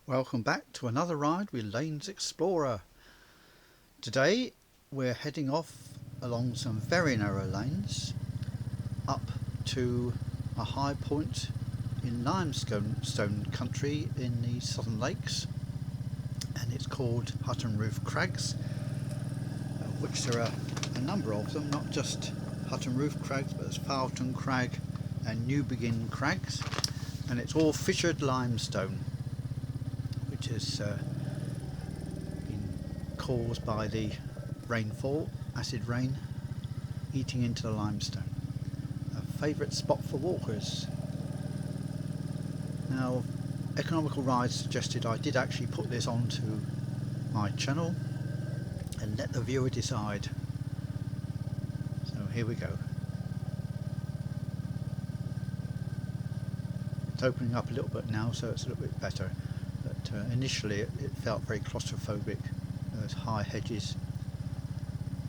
Welcome back to another ride with LanesExplorer. Today we're heading off along some very narrow lanes up to a high point in limestone country in the Southern Lakes, and it's called Hutton Roof Crags, which there are a number of them, not just Hutton Roof Crags, but there's Hutton Crag and New Begin Crags, and it's all fissured limestone, which has been caused by the rainfall, acid rain, eating into the limestone. A favourite spot for walkers. Now, Economical Rides suggested I did actually put this onto my channel and let the viewer decide. So here we go. It's opening up a little bit now, so it's a little bit better. But initially it felt very claustrophobic. Those high hedges,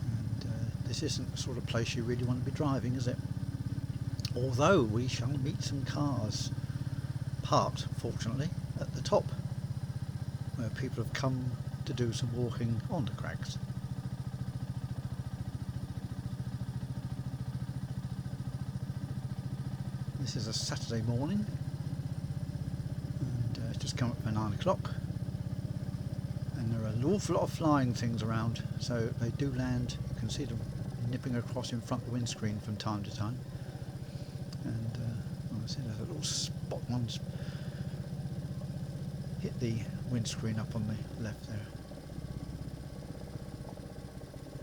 and this isn't the sort of place you really want to be driving, is it? Although we shall meet some cars parked, fortunately, at the top, where people have come to do some walking on the crags. This is a Saturday morning, and it's just come up for 9 o'clock, and there are an awful lot of flying things around, so they do land. You can see them nipping across in front of the windscreen from time to time, and I see there's a little spot one's hit the windscreen up on the left there.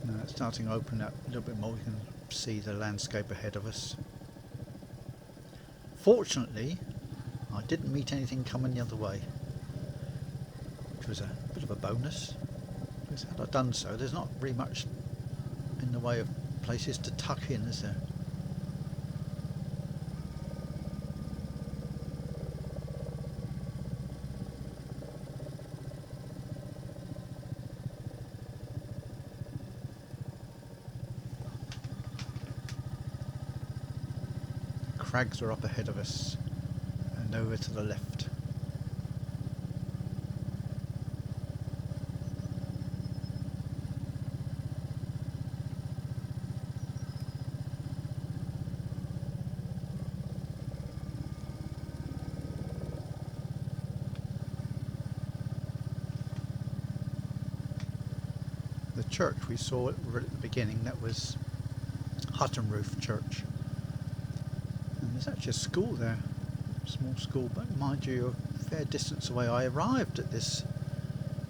Now it's starting to open up a little bit more. We can see the landscape ahead of us. Fortunately, I didn't meet anything coming the other way, which was a bit of a bonus, because had I done so, there's not really much in the way of places to tuck in, is there? Crags are up ahead of us and over to the left. The church we saw right at the beginning, that was Hutton Roof Church. And there's actually a school there, a small school, but mind you, a fair distance away. I arrived at this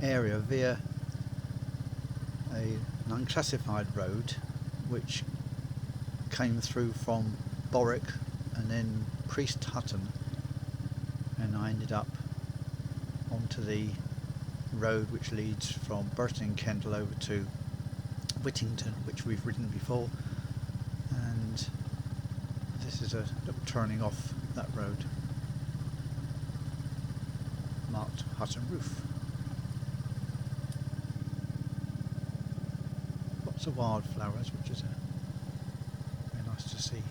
area via an unclassified road which came through from Borwick and then Priest Hutton, and I ended up onto the road which leads from Burton in Kendal over to Whittington, which we've ridden before, and this is a little turning off that road marked Hutton Roof. Lots of wildflowers, which is very nice to see.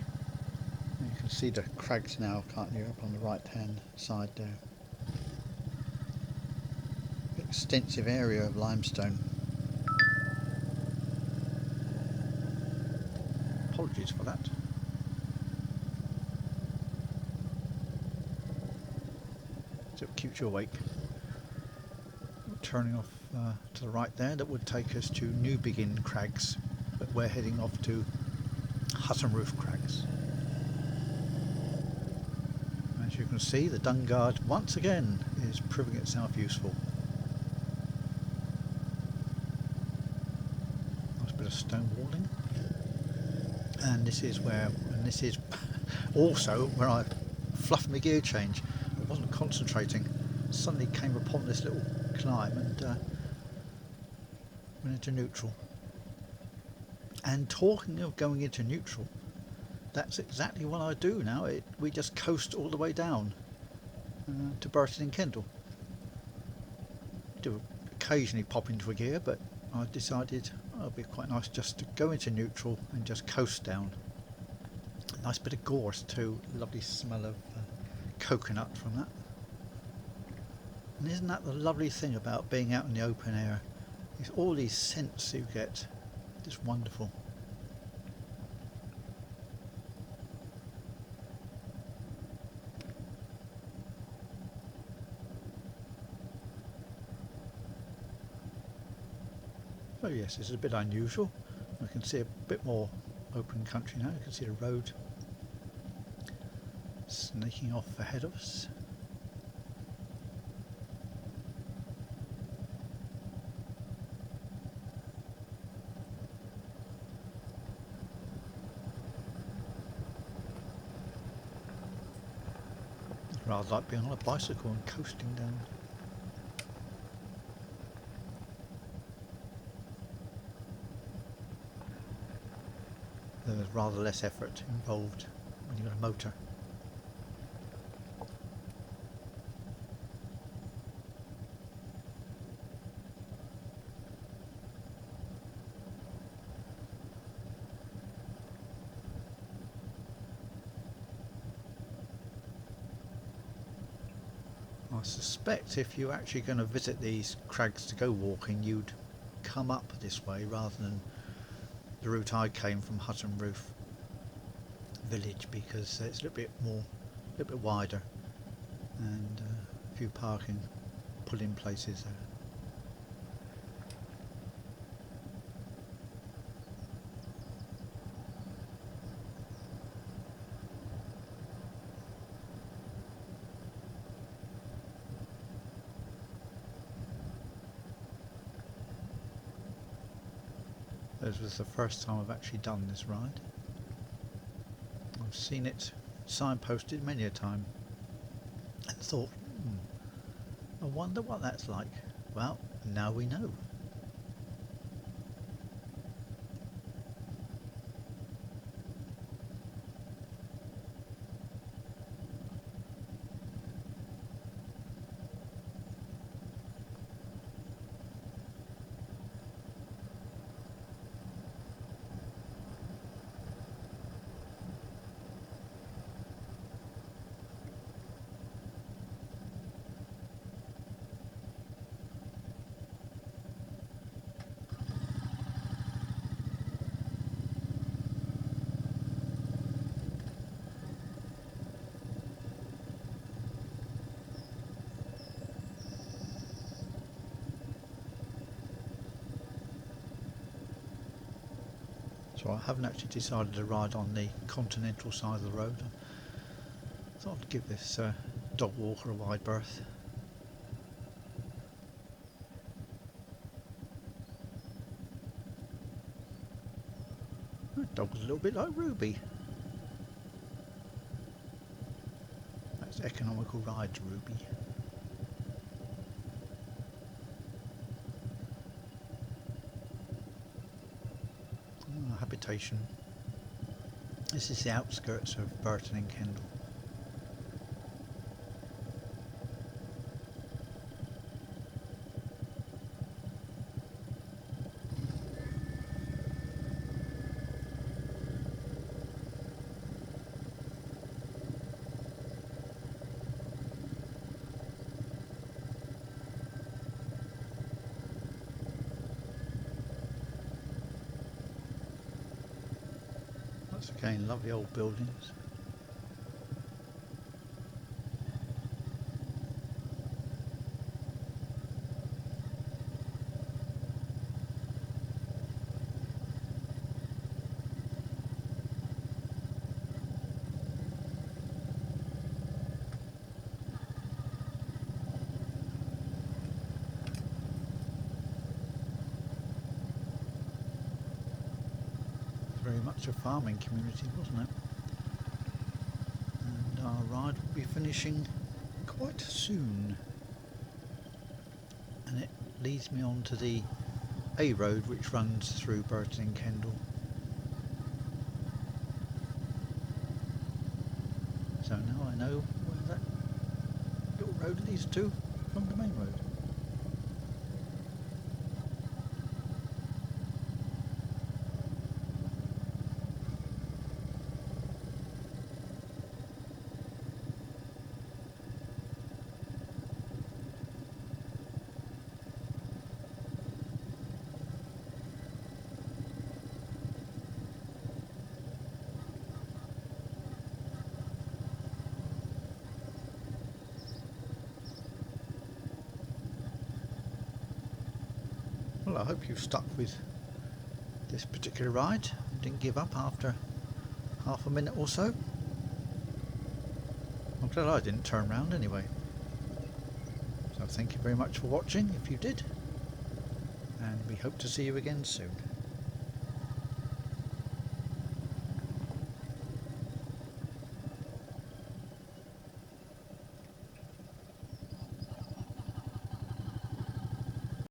And you can see the crags now, can't you, up on the right hand side there. Extensive area of limestone. Apologies for that. So it keeps you awake. Turning off to the right there, that would take us to New Begin Crags, but we're heading off to Hutton Roof Crags. As you can see, the Dungard once again is proving itself useful. Nice bit of stone walling, and this is also where I fluffed my gear change. I wasn't concentrating, suddenly came upon this little climb and went into neutral. And talking of going into neutral, that's exactly what I do now. We just coast all the way down to Burton in Kendal. Do occasionally pop into a gear, but I decided it'd be quite nice just to go into neutral and just coast down. A nice bit of gorse too, lovely smell of coconut from that. And isn't that the lovely thing about being out in the open air? It's all these scents you get. Just wonderful. So yes, this is a bit unusual. I can see a bit more open country now. You can see the road snaking off ahead of us. I'd rather like being on a bicycle and coasting down. There's rather less effort involved when you've got a motor. I suspect if you're actually going to visit these crags to go walking, you'd come up this way rather than the route I came from Hutton Roof village, because it's a little bit wider, and a few parking pull-in places there. This was the first time I've actually done this ride. I've seen it signposted many a time and thought, I wonder what that's like. Well, now we know. So I haven't actually decided to ride on the continental side of the road. I thought I'd give this dog walker a wide berth. That dog was a little bit like Ruby. That's economical rides, Ruby. Habitation. This is the outskirts of Burton and Kendal. Again, lovely old buildings. Very much a farming community, wasn't it? And our ride will be finishing quite soon, and it leads me on to the A road which runs through Burton and Kendal. So now I know where that little road leads to from the main road. Well, I hope you stuck with this particular ride and didn't give up after half a minute or so. I'm glad I didn't turn around anyway. So thank you very much for watching if you did, and we hope to see you again soon.